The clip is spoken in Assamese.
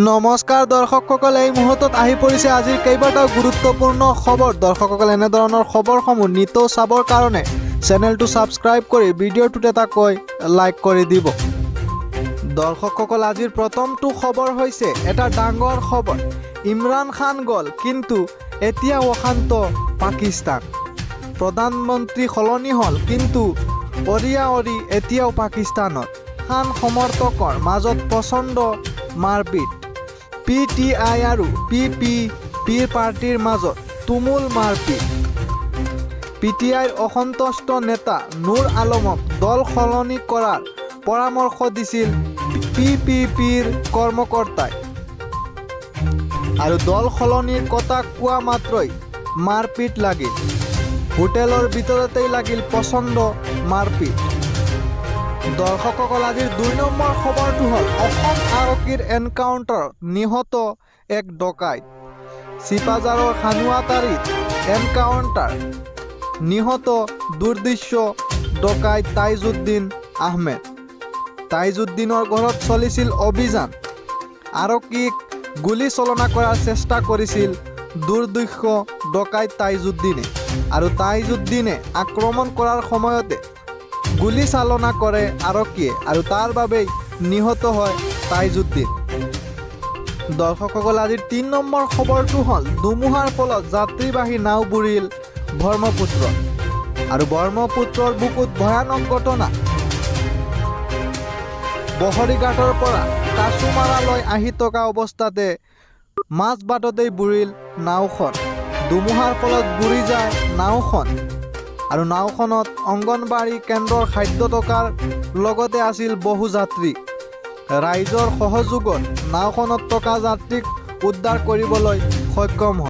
নমস্কাৰ দৰ্শকসকল, এই মুহূৰ্তত আহি পৰিছে আজিৰ কেইবাটাও গুৰুত্বপূৰ্ণ খবৰ। দৰ্শকসকল, এনেধৰণৰ খবৰসমূহ নিতৌ চাবৰ কাৰণে চেনেলটো ছাবস্ক্ৰাইব কৰি ভিডিঅ'টোত এটাকৈ লাইক কৰি দিব। দৰ্শকসকল, আজিৰ প্ৰথমটো খবৰ হৈছে এটা ডাঙৰ খবৰ। ইমৰান খান গ'ল, কিন্তু এতিয়া অশান্ত পাকিস্তান। প্ৰধানমন্ত্ৰী সলনি হ'ল, কিন্তু অৰি এতিয়াও পাকিস্তানত। খান সমৰ্থকৰ মাজত প্ৰচণ্ড মাৰপিট। PTI আৰু PPPৰ পাৰ্টিৰ মাজত তুমুল মাৰপিট। PTIৰ অসন্তুষ্ট নেতা নুৰ আলমক দল সলনি কৰাৰ পৰামৰ্শ দিছিল PPPৰ কৰ্মকৰ্তাই, আৰু দল সলনিৰ কথা কোৱা মাত্ৰই মাৰপিট লাগিল। হোটেলৰ ভিতৰতেই লাগিল প্ৰচণ্ড মাৰপিট। দৰ্শকসকল, আজিৰ ২ নম্বৰ খবৰটো হ'ল অসম আৰক্ষীৰ এনকাউণ্টাৰত নিহত এক ডকাইত। চিপাঝাৰৰ খানুৱাতাৰীত এনকাউণ্টাৰ, নিহত দুৰ্দৃশ্য ডকাইত তাইজুদ্দিন আহমেদ। তাইজুদ্দিনৰ ঘৰত চলিছিল অভিযান। আৰক্ষীক গুলীচালনা কৰাৰ চেষ্টা কৰিছিল দুৰ্দৃশ্য ডকাইত তাইজুদ্দিনে, আৰু তাইজুদ্দিনে আক্ৰমণ কৰাৰ সময়তে গুলীচালনা কৰে আৰক্ষীয়ে, আৰু তাৰ বাবেই নিহত হয় তাইজুদ্দিন। দৰ্শকসকল, আজিৰ ৩ নম্বৰ খবৰটো হ'ল ধুমুহাৰ ফলত যাত্ৰীবাহী নাও বুৰিল ব্ৰহ্মপুত্ৰত, আৰু ব্ৰহ্মপুত্ৰৰ বুকুত ভয়ানক ঘটনা। বহৰীঘাটৰ পৰা কাছুমাৰালৈ আহি থকা অৱস্থাতে মাজবাটতেই বুৰিল নাওখন। ধুমুহাৰ ফলত বুৰি যায় নাওখন, আৰু নাওখনত অংগনবাড়ী কেন্দ্ৰৰ খাদ্য থকাৰ লগতে আছিল বহু যাত্ৰী। ৰাইজৰ সহযোগত নাওখনত থকা যাত্ৰীক উদ্ধাৰ কৰিবলৈ সক্ষম হয়।